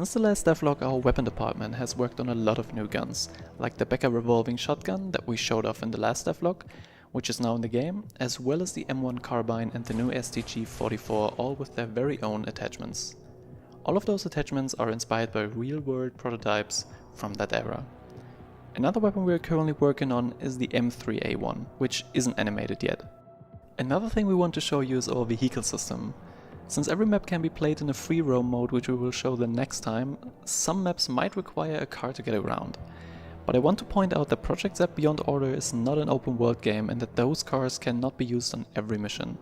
Since the last devlog, our weapon department has worked on a lot of new guns, like the Becker revolving shotgun that we showed off in the last devlog, which is now in the game, as well as the M1 carbine and the new STG-44, all with their very own attachments. All of those attachments are inspired by real-world prototypes from that era. Another weapon we are currently working on is the M3A1, which isn't animated yet. Another thing we want to show you is our vehicle system. Since every map can be played in a free roam mode, which we will show the next time, some maps might require a car to get around. But I want to point out that Project Z Beyond Order is not an open world game and that those cars cannot be used on every mission.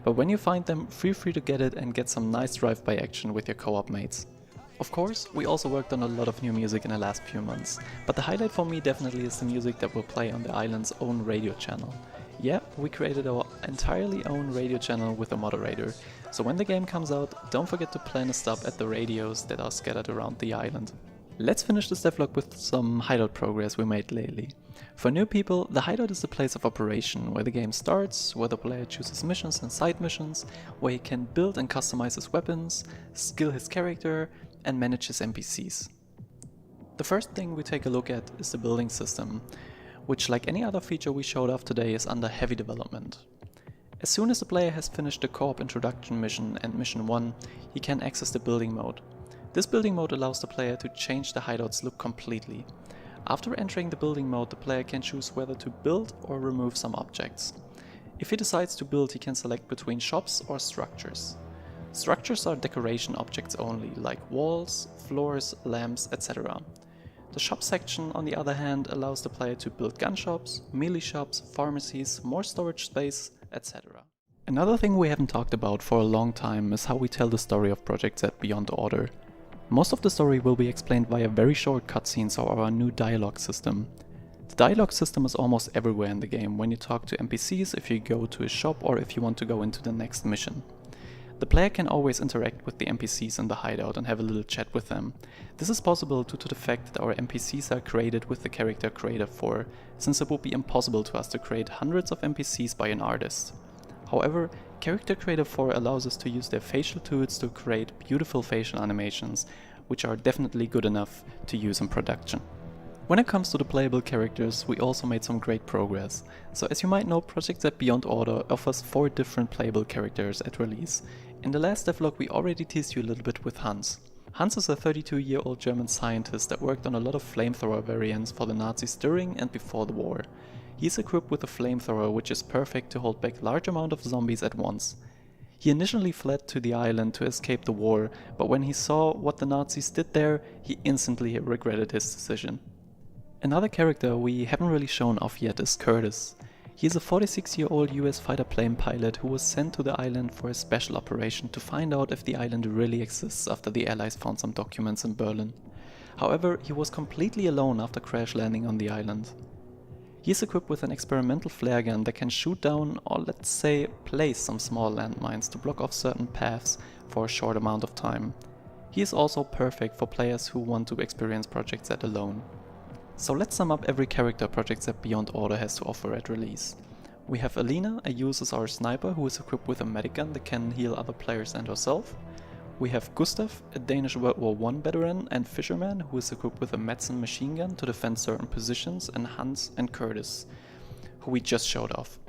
But when you find them, feel free to get it and get some nice drive-by action with your co-op mates. Of course, we also worked on a lot of new music in the last few months, but the highlight for me definitely is the music that will play on the island's own radio channel. Yeah, we created our entirely own radio channel with a moderator, so when the game comes out, don't forget to plan a stop at the radios that are scattered around the island. Let's finish this devlog with some Hideout progress we made lately. For new people, the Hideout is the place of operation, where the game starts, where the player chooses missions and side missions, where he can build and customize his weapons, skill his character, and manage his NPCs. The first thing we take a look at is the building system, which, like any other feature we showed off today, is under heavy development. As soon as the player has finished the co-op introduction mission and mission 1, he can access the building mode. This building mode allows the player to change the hideout's look completely. After entering the building mode, the player can choose whether to build or remove some objects. If he decides to build, he can select between shops or structures. Structures are decoration objects only, like walls, floors, lamps, etc. The shop section, on the other hand, allows the player to build gun shops, melee shops, pharmacies, more storage space, etc. Another thing we haven't talked about for a long time is how we tell the story of Projekt Z Beyond Order. Most of the story will be explained via very short cutscenes or our new dialogue system. The dialogue system is almost everywhere in the game when you talk to NPCs, if you go to a shop, or if you want to go into the next mission. The player can always interact with the NPCs in the hideout and have a little chat with them. This is possible due to the fact that our NPCs are created with the character creator 4, since it would be impossible to us to create hundreds of NPCs by an artist. However, Character Creator 4 allows us to use their facial tools to create beautiful facial animations, which are definitely good enough to use in production. When it comes to the playable characters, we also made some great progress. So as you might know, Projekt Z Beyond Order offers 4 different playable characters at release. In the last devlog we already teased you a little bit with Hans. Hans is a 32-year-old German scientist that worked on a lot of flamethrower variants for the Nazis during and before the war. He is equipped with a flamethrower which is perfect to hold back large amount of zombies at once. He initially fled to the island to escape the war, but when he saw what the Nazis did there, he instantly regretted his decision. Another character we haven't really shown off yet is Curtis. He is a 46-year-old US fighter plane pilot who was sent to the island for a special operation to find out if the island really exists after the Allies found some documents in Berlin. However, he was completely alone after crash landing on the island. He is equipped with an experimental flare gun that can shoot down, or let's say place, some small landmines to block off certain paths for a short amount of time. He is also perfect for players who want to experience Projekt Z alone. So let's sum up every character Projekt Z Beyond Order has to offer at release. We have Alina, a user sniper who is equipped with a medic gun that can heal other players and herself. We have Gustav, a Danish World War I veteran and fisherman who is equipped with a Madsen machine gun to defend certain positions, and Hans and Curtis, who we just showed off.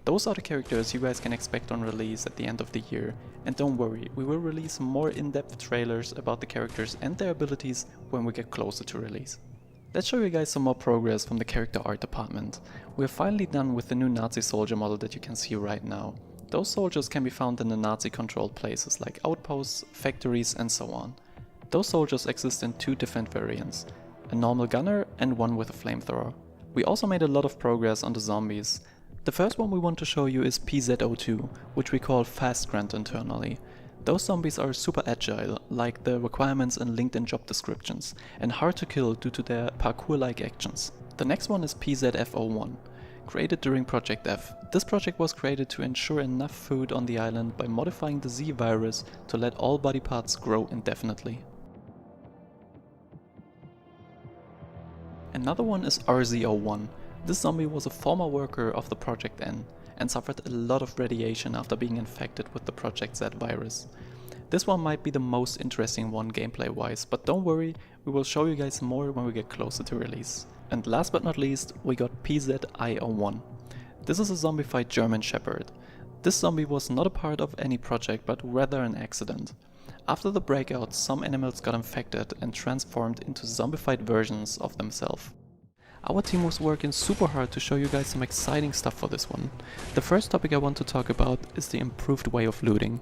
Those are the characters you guys can expect on release at the end of the year, and don't worry, we will release more in-depth trailers about the characters and their abilities when we get closer to release. Let's show you guys some more progress from the character art department. We are finally done with the new Nazi soldier model that you can see right now. Those soldiers can be found in the Nazi-controlled places like outposts, factories and so on. Those soldiers exist in 2 different variants, a normal gunner and one with a flamethrower. We also made a lot of progress on the zombies. The first one we want to show you is PZ02, which we call Fast Grunt internally. Those zombies are super agile, like the requirements in LinkedIn job descriptions, and hard to kill due to their parkour-like actions. The next one is PZF01. Created during Project F. This project was created to ensure enough food on the island by modifying the Z virus to let all body parts grow indefinitely. Another one is RZ01. This zombie was a former worker of the Project N and suffered a lot of radiation after being infected with the Projekt Z virus. This one might be the most interesting one gameplay wise, but don't worry, we will show you guys more when we get closer to release. And last but not least, we got PZI01. This is a zombified German Shepherd. This zombie was not a part of any project, but rather an accident. After the breakout, some animals got infected and transformed into zombified versions of themselves. Our team was working super hard to show you guys some exciting stuff for this one. The first topic I want to talk about is the improved way of looting.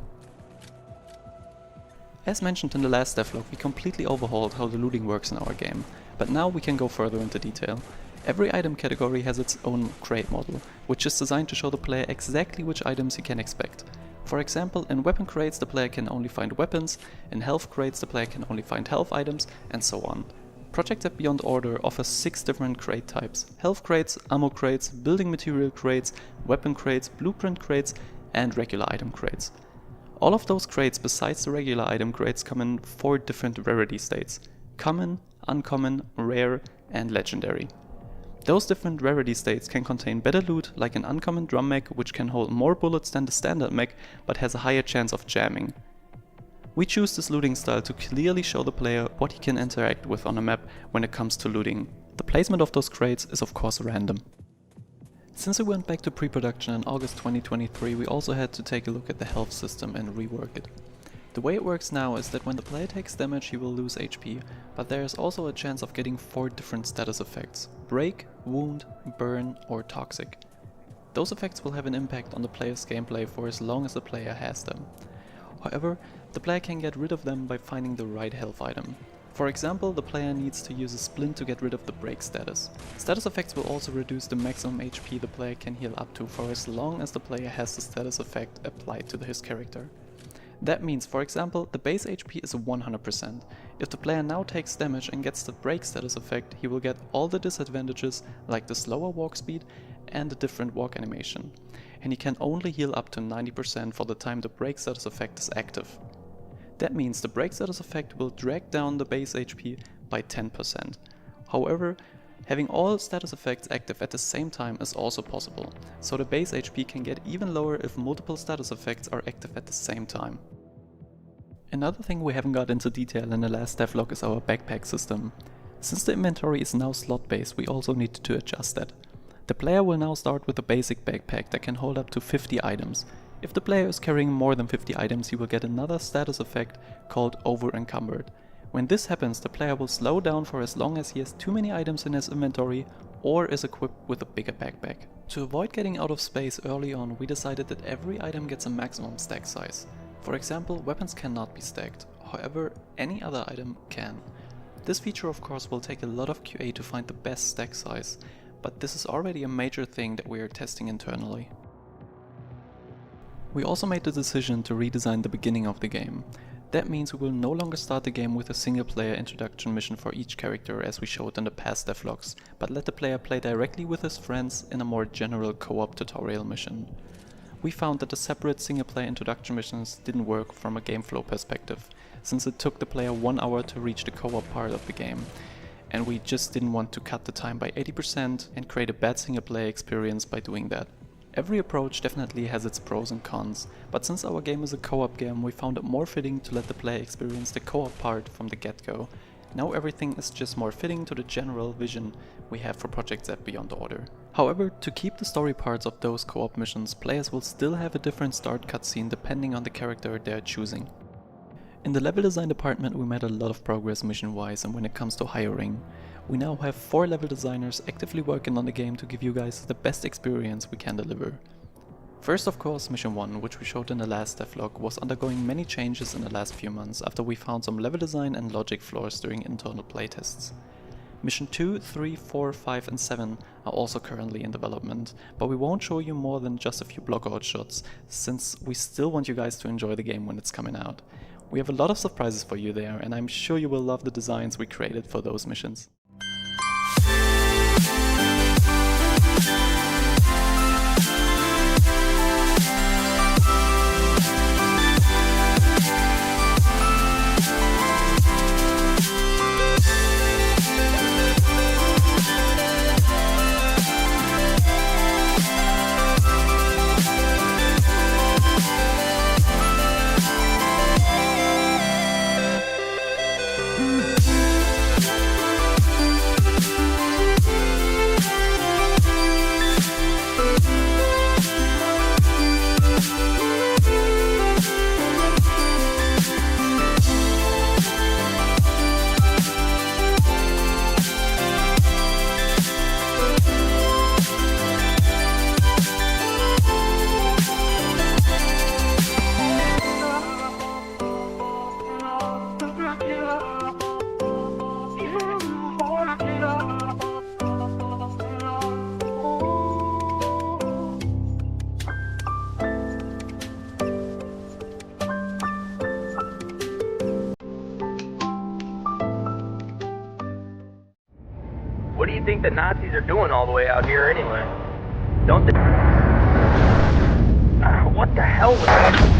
As mentioned in the last devlog, we completely overhauled how the looting works in our game, but now we can go further into detail. Every item category has its own crate model, which is designed to show the player exactly which items he can expect. For example, in weapon crates the player can only find weapons, in health crates the player can only find health items, and so on. Projekt Beyond Order offers 6 different crate types: health crates, ammo crates, building material crates, weapon crates, blueprint crates, and regular item crates. All of those crates besides the regular item crates come in 4 different rarity states: common, uncommon, rare, and legendary. Those different rarity states can contain better loot, like an uncommon drum mag, which can hold more bullets than the standard mag but has a higher chance of jamming. We choose this looting style to clearly show the player what he can interact with on a map when it comes to looting. The placement of those crates is of course random. Since we went back to pre-production in August 2023, we also had to take a look at the health system and rework it. The way it works now is that when the player takes damage he will lose HP, but there is also a chance of getting 4 different status effects: break, wound, burn, or toxic. Those effects will have an impact on the player's gameplay for as long as the player has them. However, the player can get rid of them by finding the right health item. For example, the player needs to use a splint to get rid of the break status. Status effects will also reduce the maximum HP the player can heal up to for as long as the player has the status effect applied to his character. That means, for example, the base HP is 100%. If the player now takes damage and gets the break status effect, he will get all the disadvantages like the slower walk speed and the different walk animation. And he can only heal up to 90% for the time the break status effect is active. That means the break status effect will drag down the base HP by 10%. However, having all status effects active at the same time is also possible, so the base HP can get even lower if multiple status effects are active at the same time. Another thing we haven't got into detail in the last devlog is our backpack system. Since the inventory is now slot based, we also need to adjust that. The player will now start with a basic backpack that can hold up to 50 items. If the player is carrying more than 50 items, he will get another status effect called over-encumbered. When this happens, the player will slow down for as long as he has too many items in his inventory or is equipped with a bigger backpack. To avoid getting out of space early on, we decided that every item gets a maximum stack size. For example, weapons cannot be stacked, however any other item can. This feature of course will take a lot of QA to find the best stack size, but this is already a major thing that we are testing internally. We also made the decision to redesign the beginning of the game. That means we will no longer start the game with a single player introduction mission for each character as we showed in the past devlogs, but let the player play directly with his friends in a more general co-op tutorial mission. We found that the separate single player introduction missions didn't work from a game flow perspective, since it took the player 1 hour to reach the co-op part of the game, and we just didn't want to cut the time by 80% and create a bad single player experience by doing that. Every approach definitely has its pros and cons, but since our game is a co-op game, we found it more fitting to let the player experience the co-op part from the get-go. Now everything is just more fitting to the general vision we have for Projekt Beyond Order. However, to keep the story parts of those co-op missions, players will still have a different start cutscene depending on the character they are choosing. In the level design department we made a lot of progress mission-wise, and when it comes to hiring. We now have 4 level designers actively working on the game to give you guys the best experience we can deliver. First of course, mission 1, which we showed in the last devlog, was undergoing many changes in the last few months after we found some level design and logic flaws during internal playtests. Mission 2, 3, 4, 5 and 7 are also currently in development, but we won't show you more than just a few blockout shots, since we still want you guys to enjoy the game when it's coming out. We have a lot of surprises for you there, and I'm sure you will love the designs we created for those missions. you think the Nazis are doing all the way out here anyway? Don't they? What the hell was that?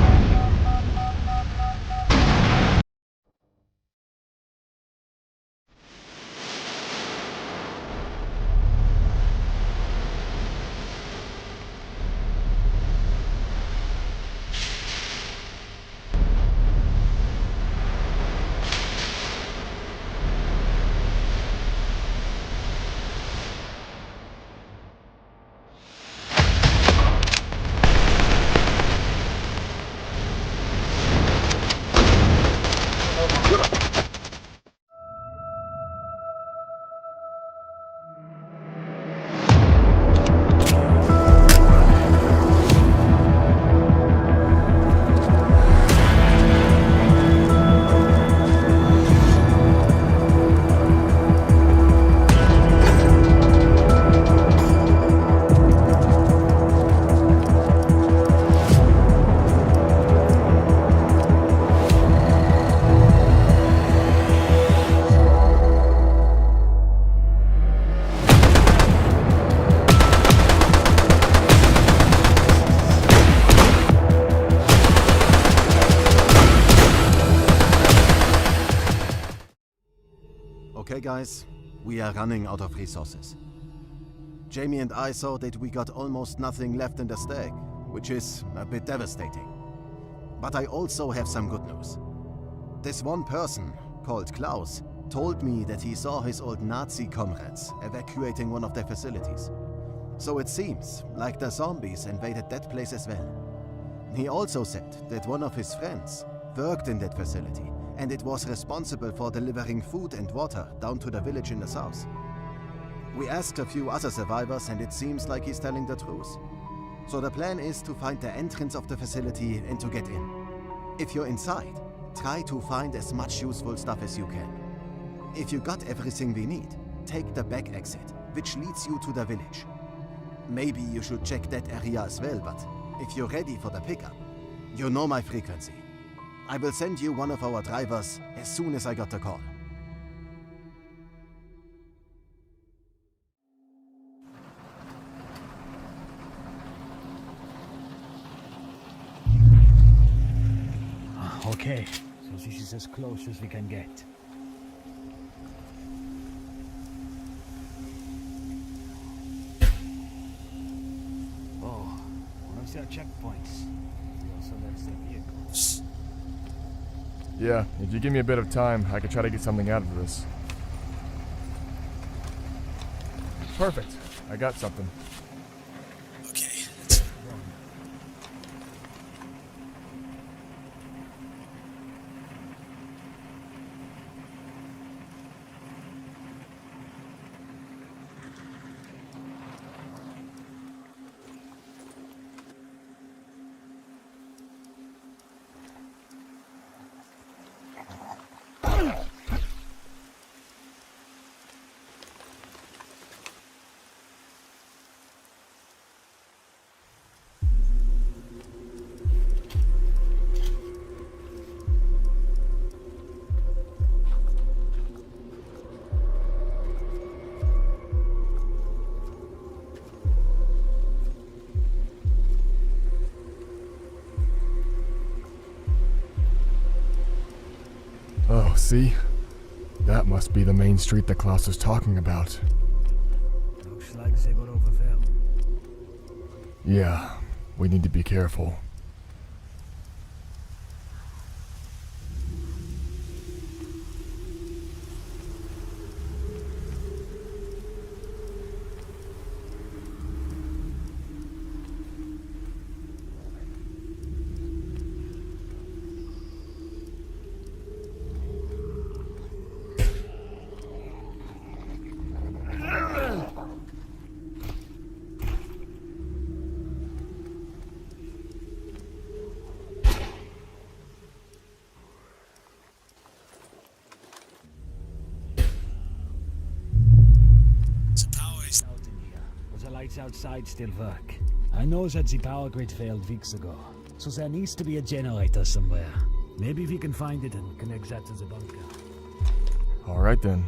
Okay guys, we are running out of resources. Jamie and I saw that we got almost nothing left in the stack, which is a bit devastating. But I also have some good news. This one person, called Klaus, told me that he saw his old Nazi comrades evacuating one of their facilities. So it seems like the zombies invaded that place as well. He also said that one of his friends worked in that facility, and it was responsible for delivering food and water down to the village in the south. We asked a few other survivors and it seems like he's telling the truth. So the plan is to find the entrance of the facility and to get in. If you're inside, try to find as much useful stuff as you can. If you got everything we need, take the back exit, which leads you to the village. Maybe you should check that area as well, but if you're ready for the pickup, you know my frequency. I will send you one of our drivers as soon as I got the call. Okay, so this is as close as we can get. Oh, one of their checkpoints. We also left their vehicles. Yeah, if you give me a bit of time, I could try to get something out of this. Perfect. I got something. Okay, let's run. Oh, see? That must be the main street that Klaus was talking about. Looks like they got overfilled. Yeah, we need to be careful. Lights outside still work. I know that the power grid failed weeks ago, so there needs to be a generator somewhere. Maybe we can find it and connect that to the bunker. Alright then.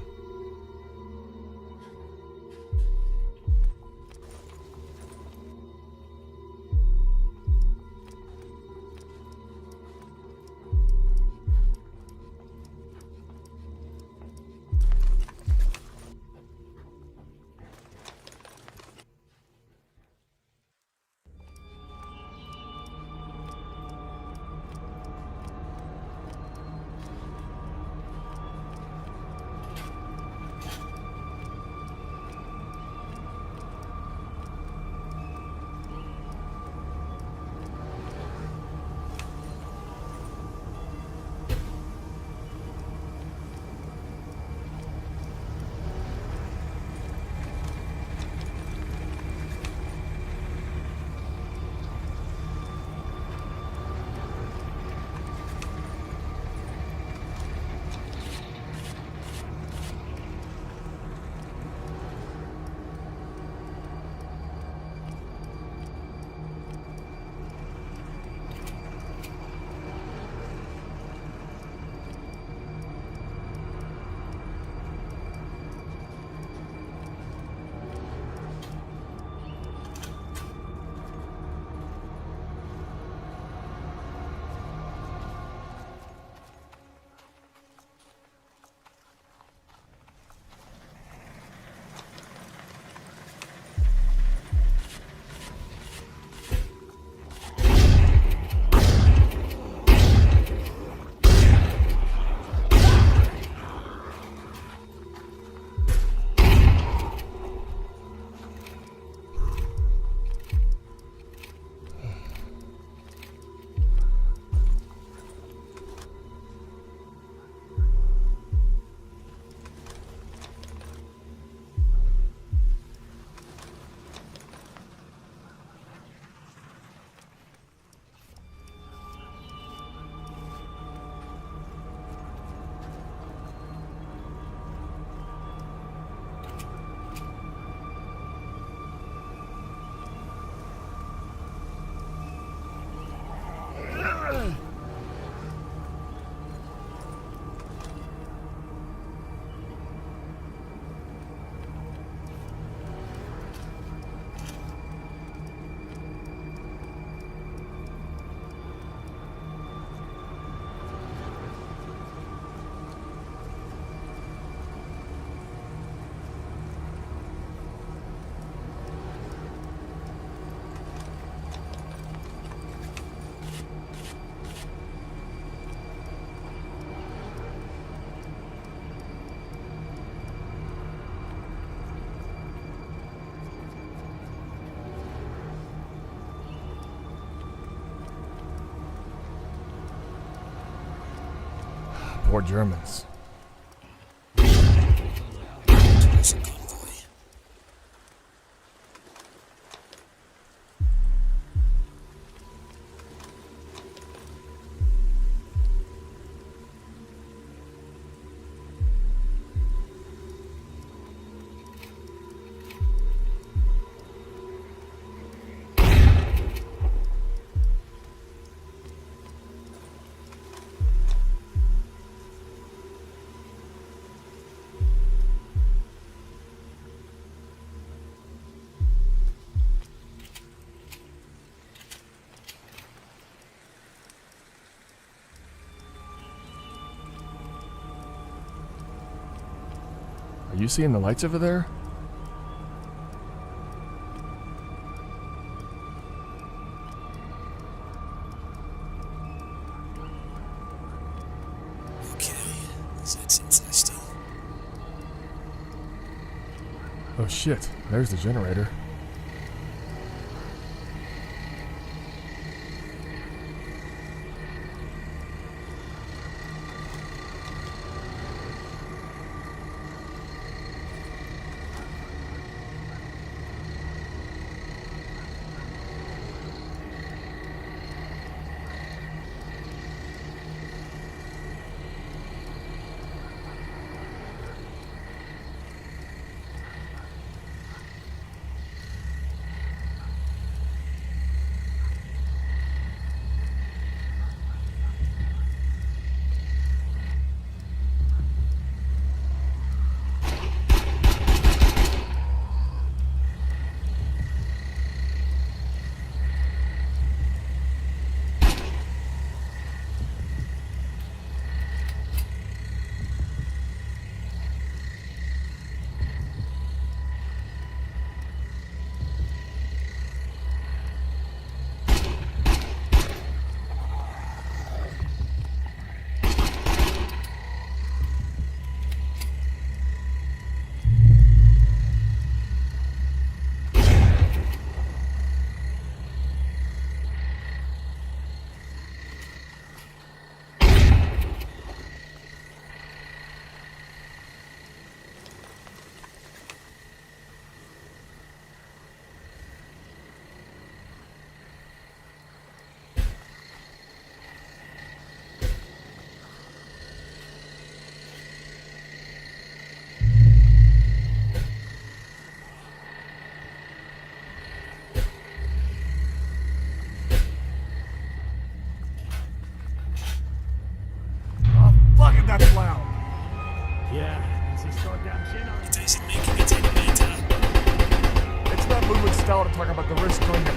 Poor Germans. Are you seeing the lights over there? Okay, that's interesting. Oh shit, there's the generator. That's loud. Yeah, it's his goddamn generator. It isn't making it any better. It's not WooX style to talk about the risk during the